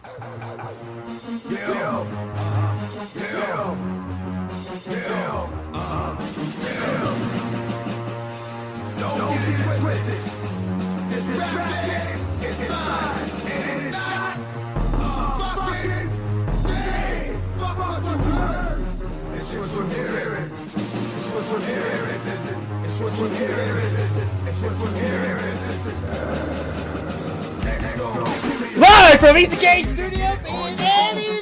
Don't get it twisted. This rap game is mine, and it's not a fucking game. Fuck what you heard. It's what you're hearing. It's what you're hearing. It's what you're hearing. It's what you're hearing. Let's go. Live from Easy Cage Studios in Easy.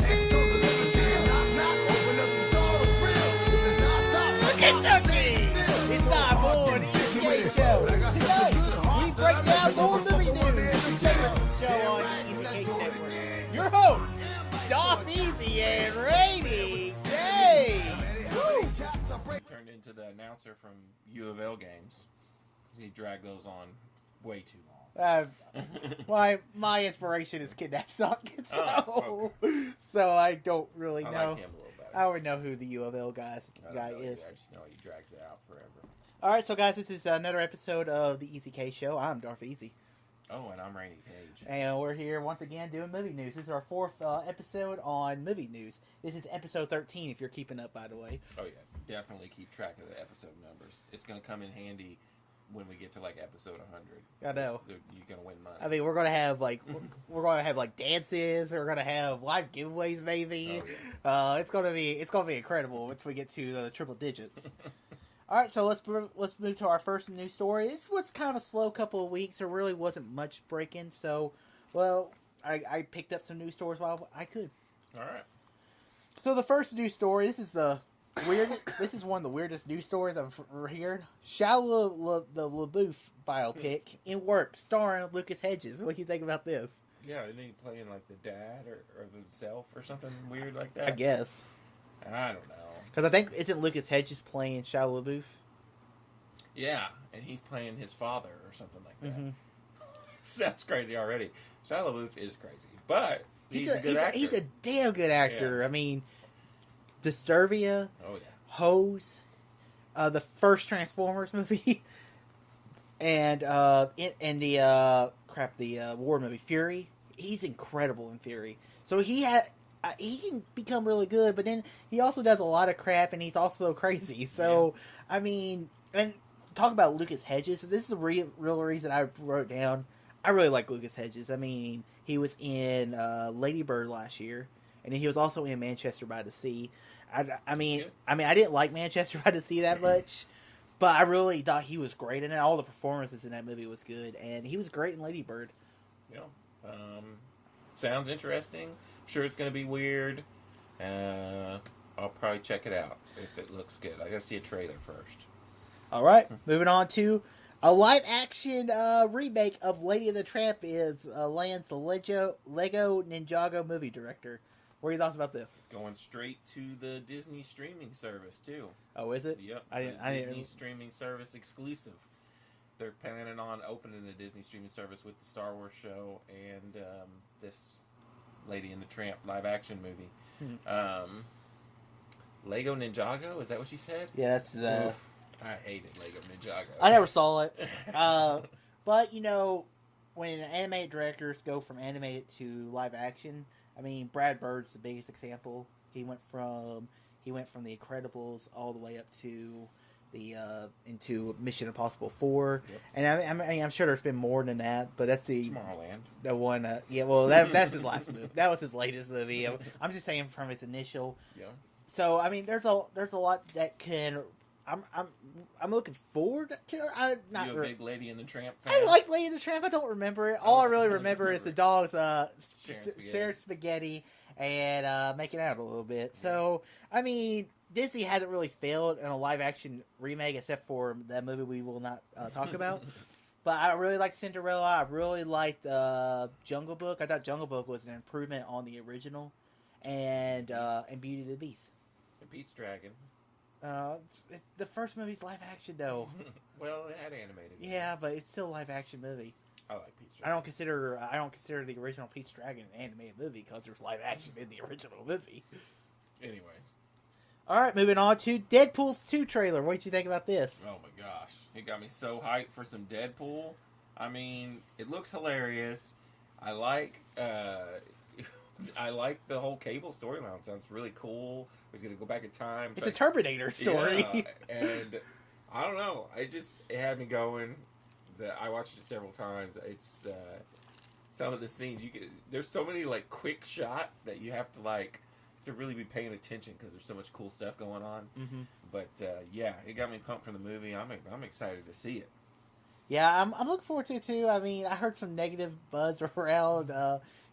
Kentucky! It's time for the Easy Cage Show. Tonight, we break down more movie news. Favorite show on the Easy Cage Network. Your hosts, Doff Easy and Rainy Day. Turned into the announcer from U of L games. He dragged those on way too long. My inspiration is Kidnap Suck, Oh, so I don't really I know. like him a little better. I would know who the U of L guy is. I just know he drags it out forever. All right, so guys, this is another episode of the Easy K Show. I'm Darth Easy, Oh, and I'm Rainy Page. and we're here once again doing movie news. This is our fourth episode on movie news. This is episode 13, if you're keeping up, by the way. Oh yeah, definitely keep track of the episode numbers. It's gonna come in handy when we get to like episode 100. I know. You're gonna win money. I mean, we're gonna have like dances. We're gonna have live giveaways, maybe. Oh, yeah. It's gonna be incredible once we get to the triple digits. All right, so let's move to our first news story. This was kind of a slow couple of weeks. There really wasn't much breaking, so I picked up some news stories while I could. All right. So the first news story. This is this is one of the weirdest news stories I've heard. Shia LaBeouf biopic in works, starring Lucas Hedges. What do you think about this? Yeah, isn't he playing like the dad or himself or something weird like that? I guess. I don't know. Because I think, isn't Lucas Hedges playing Shia LaBeouf? Yeah, and he's playing his father or something like that. Mm-hmm. Sounds crazy already. Shia LaBeouf is crazy, but he's a good actor. He's a damn good actor. Yeah. I mean, Disturbia, Oh yeah. Hose, the first Transformers movie, and the war movie Fury. He's incredible in Fury. So he can become really good, but then he also does a lot of crap, and he's also crazy. So yeah. I mean, and talk about Lucas Hedges. This is the real reason I wrote down. I really like Lucas Hedges. I mean, he was in Lady Bird last year, and then he was also in Manchester by the Sea. I mean, I didn't like Manchester by the Sea that much, but I really thought he was great in it. All the performances in that movie was good, and he was great in Lady Bird. Yeah. Sounds interesting. I'm sure it's going to be weird. I'll probably check it out if it looks good. I got to see a trailer first. All right, moving on to a live-action remake of Lady and the Tramp is lands the Lego Ninjago movie director. What are your thoughts about this? Going straight to the Disney streaming service, too. Oh, is it? Yep. Disney streaming service exclusive. They're planning on opening the Disney streaming service with the Star Wars show and this Lady and the Tramp live-action movie. Lego Ninjago? Is that what she said? Yeah, that's the... Oof. I hated Lego Ninjago. I never saw it. But, you know, when animated directors go from animated to live action, I mean, Brad Bird's the biggest example. He went from the Incredibles all the way up to the into Mission Impossible 4. Yep. And I'm sure there's been more than that, but that's the one. Yeah, well, that's his last movie. That was his latest movie. I'm just saying from his initial. Yeah. So I mean, there's a lot that can. I'm looking forward to. You a big Lady and the Tramp fan? I like Lady and the Tramp. I don't remember it. All I really remember is the dogs sharing spaghetti and making out a little bit. So I mean, Disney hasn't really failed in a live action remake except for that movie we will not talk about. But I really liked Cinderella. I really liked Jungle Book. I thought Jungle Book was an improvement on the original, and Beauty and the Beast. And Pete's Dragon. The first movie's live action though. Well, it had animated. Yeah, but it's still a live action movie. I like Pete's Dragon. I don't consider the original Pete's Dragon an animated movie because there's live action in the original movie. Anyways. All right, moving on to Deadpool's 2 trailer. What did you think about this? Oh my gosh, it got me so hyped for some Deadpool. I mean, it looks hilarious. I like I like the whole Cable storyline. Sounds really cool. He's going to go back in time. It's a Terminator story. Yeah, and I don't know. It had me going. I watched it several times. It's some of the scenes there's so many like quick shots that you have to really be paying attention because there's so much cool stuff going on. Mm-hmm. But yeah, it got me pumped for the movie. I'm excited to see it. Yeah, I'm looking forward to it too. I mean, I heard some negative buzz around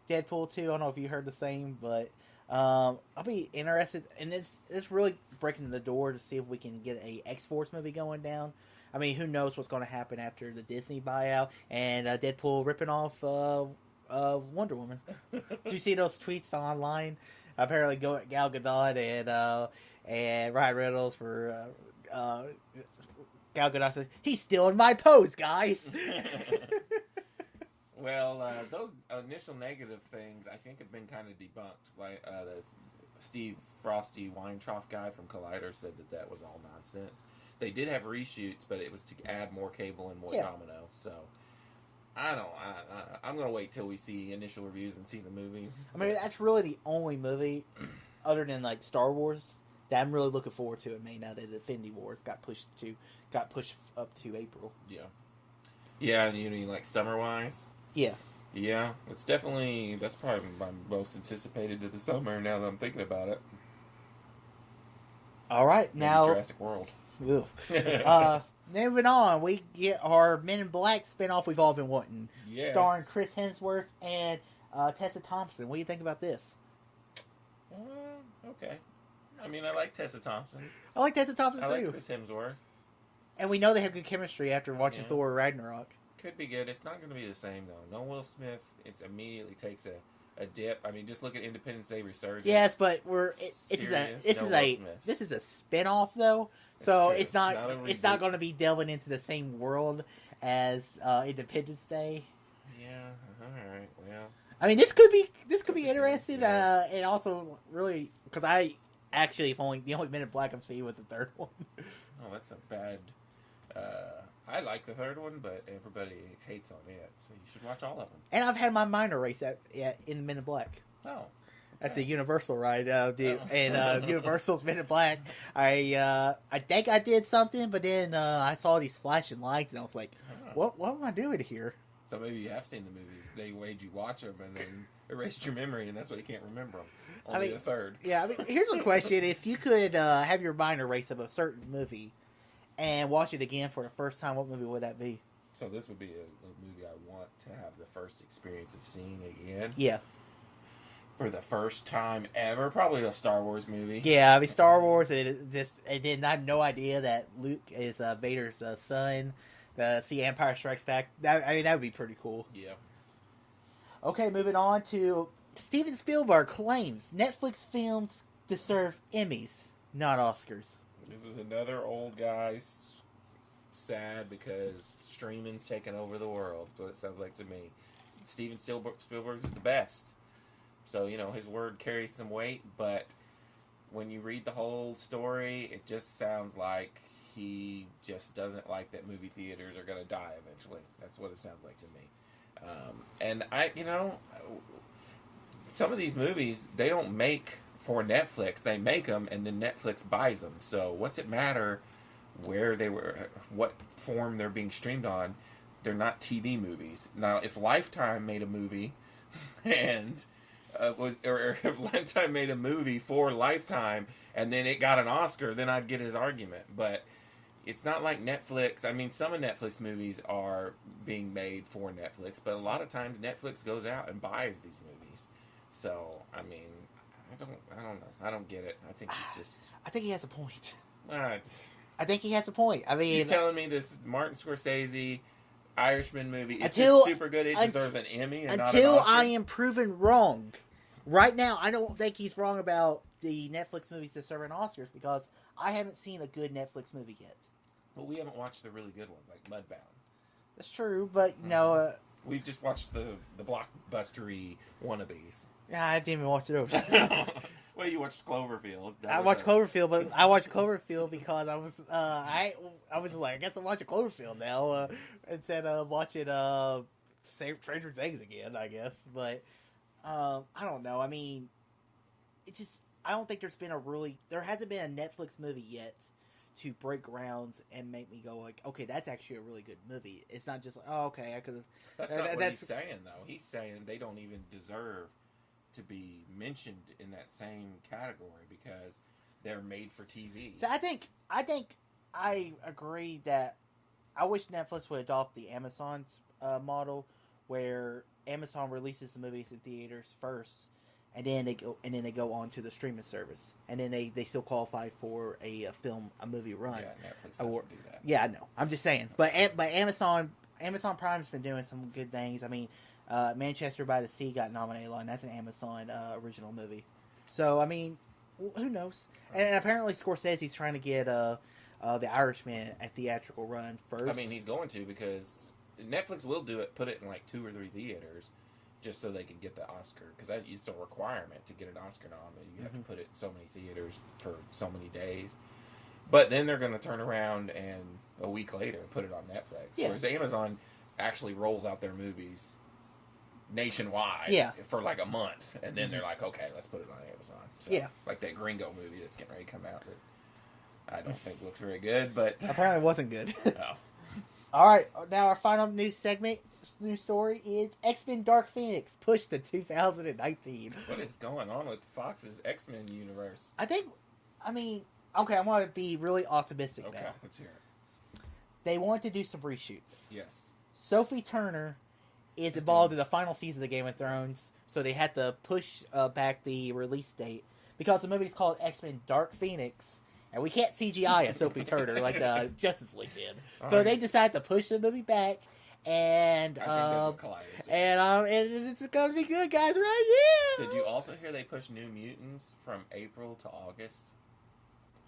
Deadpool 2. I don't know if you heard the same, but I'll be interested. And it's really breaking the door to see if we can get a X-Force movie going down. I mean, who knows what's going to happen after the Disney buyout and Deadpool ripping off Wonder Woman. Did you see those tweets online? Apparently, Gal Gadot and Ryan Reynolds were Gal Gadot said, "He's stealing my pose, guys." Well, those initial negative things, I think, have been kind of debunked. Like the Steve Frosty Weintraub guy from Collider said that was all nonsense. They did have reshoots, but it was to add more Cable and more Domino. So I'm going to wait till we see initial reviews and see the movie. I mean, that's really the only movie, other than like Star Wars, that I'm really looking forward to. It may now that Infinity Wars got pushed up to April. Yeah. Yeah, and you mean like summer wise? Yeah. Yeah, that's probably my most anticipated to the summer now that I'm thinking about it. All right, now Jurassic World. Moving on, we get our Men in Black spinoff we've all been wanting, starring Chris Hemsworth and Tessa Thompson. What do you think about this? Okay. I mean, I like Tessa Thompson. I like Tessa Thompson too. I like Chris Hemsworth. And we know they have good chemistry after watching Thor Ragnarok. Could be good. It's not going to be the same though. No Will Smith. It immediately takes a dip. I mean, just look at Independence Day Resurgence. Yes, but this is a spinoff though, so it's not going to be delving into the same world as Independence Day. Yeah. All right. Well, I mean, this could be interesting, and also really because the only Men in Black I've seen was the third one. Oh, that's a bad. I like the third one, but everybody hates on it, so you should watch all of them. And I've had my mind erased in Men in Black. Oh. Okay. At the Universal ride, and Universal's Men in Black. I think I did something, but then I saw these flashing lights, and I was like, "What am I doing here?" So maybe you have seen the movies. They made you watch them, and then erased your memory, and that's why you can't remember them. Only the third. Yeah, I mean, here's a question: if you could have your mind erased of a certain movie and watch it again for the first time, what movie would that be? So this would be a movie I want to have the first experience of seeing again. Yeah. For the first time ever, probably a Star Wars movie. Yeah, I mean Star Wars. It did not have no idea that Luke is Vader's son. See Empire Strikes Back. That would be pretty cool. Yeah. Okay, moving on to Steven Spielberg claims Netflix films deserve Emmys, not Oscars. This is another old guy sad because streaming's taken over the world. That's what it sounds like to me. Steven Spielberg is the best. So, his word carries some weight, but when you read the whole story, it just sounds like he just doesn't like that movie theaters are going to die eventually. That's what it sounds like to me. And some of these movies, they don't make for Netflix. They make them, and then Netflix buys them. So what's it matter where they were, what form they're being streamed on? They're not TV movies. Now, if Lifetime made a movie, and if Lifetime made a movie for Lifetime, and then it got an Oscar, then I'd get his argument. But it's not like Netflix. I mean, some of Netflix movies are being made for Netflix, but a lot of times Netflix goes out and buys these movies. So, I mean, I don't know. I don't get it. I think he's just. I think he has a point. What? I think he has a point. I mean, you're telling me this Martin Scorsese Irishman movie is super good. It deserves an Emmy and not an Oscar? I am proven wrong. Right now, I don't think he's wrong about the Netflix movies deserving Oscars because I haven't seen a good Netflix movie yet. But we haven't watched the really good ones like Mudbound. That's true, but we just watched the blockbustery wannabes. Yeah, I didn't even watch those. Well, you watched Cloverfield. I watched Cloverfield, but I watched Cloverfield because I was I was like, I guess I'll watch a Cloverfield now instead of watching Stranger Things again, I guess. But I don't know. I mean, I don't think there hasn't been a Netflix movie yet to break grounds and make me go like, okay, that's actually a really good movie. It's not just like, oh, okay, I could have. That's not what he's saying, though. He's saying they don't even deserve to be mentioned in that same category because they're made for TV. So I agree that I wish Netflix would adopt the Amazon's model, where Amazon releases the movies in theaters first, and then they go on to the streaming service, and then they still qualify for a movie run. Yeah, Netflix doesn't do that. Yeah, I know. I'm just saying, but Amazon Prime's been doing some good things. I mean, Manchester by the Sea got nominated a lot, and that's an Amazon original movie. So I mean, who knows? And apparently Scorsese's trying to get The Irishman a theatrical run first. I mean, he's going to, because Netflix will do it, put it in like 2 or 3 theaters, just so they can get the Oscar, because it's a requirement to get an Oscar nom. You have to put it in so many theaters for so many days. But then they're going to turn around and a week later put it on Netflix. Yeah. Whereas Amazon actually rolls out their movies nationwide for like a month, and then they're like, okay, let's put it on Amazon. So, like that Gringo movie that's getting ready to come out that I don't think looks very good, but apparently it wasn't good. Oh. All right, now our final news story is X-Men Dark Phoenix pushed to 2019. What is going on with Fox's X-Men universe? Okay, I'm going to be really optimistic now. Okay, let's hear it. They want to do some reshoots. Yes. Sophie Turner is involved in the final season of Game of Thrones, so they had to push back the release date because the movie's called X-Men Dark Phoenix, and we can't CGI a Sophie Turner like Justice League did. So they decided to push the movie back, and I think that's what Collider said. And it's going to be good, guys, right? Yeah. Did you also hear they pushed New Mutants from April to August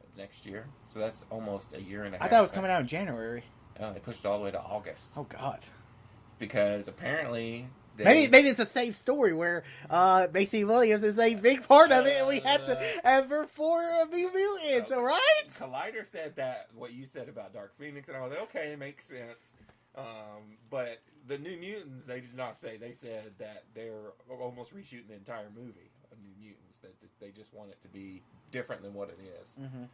of next year? So that's almost a year and a half. I thought it was coming out in January. Oh, they pushed it all the way to August. Oh, God. Because apparently... Maybe it's the same story where Macy Williams is a big part of it, and we had to have her for New Mutants, right? Collider said that, what you said about Dark Phoenix, and I was like, okay, it makes sense. But the New Mutants, they did not say. They said that they're almost reshooting the entire movie of New Mutants, that they just want it to be different than what it is. Mm-hmm.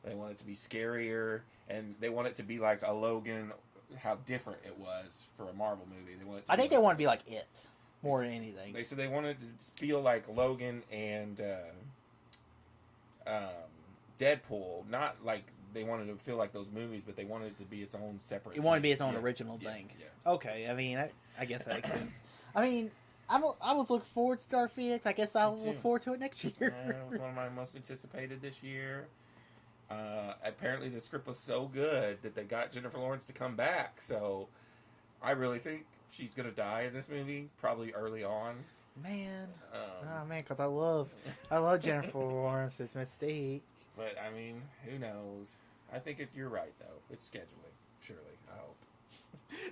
They want it to be scarier, and they want it to be like a Logan, how different it was for a Marvel movie. I think they want to be like It more than anything. They said they wanted to feel like Logan and Deadpool. Not like they wanted to feel like those movies, but they wanted it to be its own separate thing. It wanted to be its own original thing. Yeah. Okay, I guess that makes sense. I was looking forward to Dark Phoenix. I guess I'll look forward to it next year. It was one of my most anticipated this year. Apparently the script was so good that they got Jennifer Lawrence to come back. So I really think she's going to die in this movie, probably early on. Man. Because I love Jennifer Lawrence as Mystique. But, who knows? I think you're right, though. It's scheduling, surely, I hope.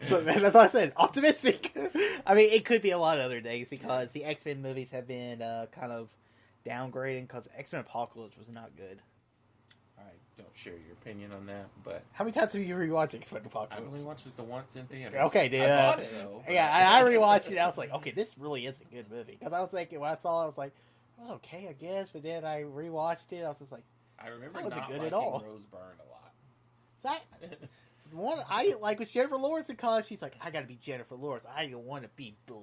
So that's what I said. Optimistic. It could be a lot of other days because the X-Men movies have been kind of downgrading because X-Men Apocalypse was not good. I don't share your opinion on that, but... How many times have you rewatched X-Men Apocalypse? I've only watched it the once in theaters. Okay, dude. I bought it, though. Yeah, I rewatched it. I was like, okay, this really is a good movie. Because I was thinking, when I saw it, I was like, it was okay, I guess. But then I rewatched it. I was just like, I remember that not good liking at all. Rose Byrne a lot. So one I didn't like was Jennifer Lawrence because she's like, I gotta be Jennifer Lawrence. I don't want to be blue.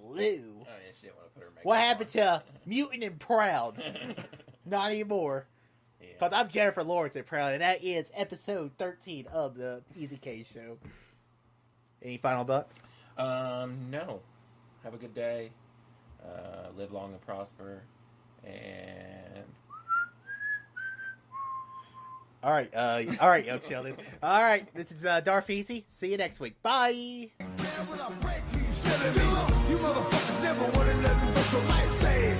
Oh, yeah, she didn't want to put her makeup What happened on. to Mutant and Proud? Not anymore. Because I'm Jennifer Lawrence and Proud, and that is episode 13 of the Easy K Show. Any final thoughts? No. Have a good day. Live long and prosper. And... All right, Young Sheldon. All right, this is Darth Easy. See you next week. Bye. You motherfuckers never wanna let me get your life saved.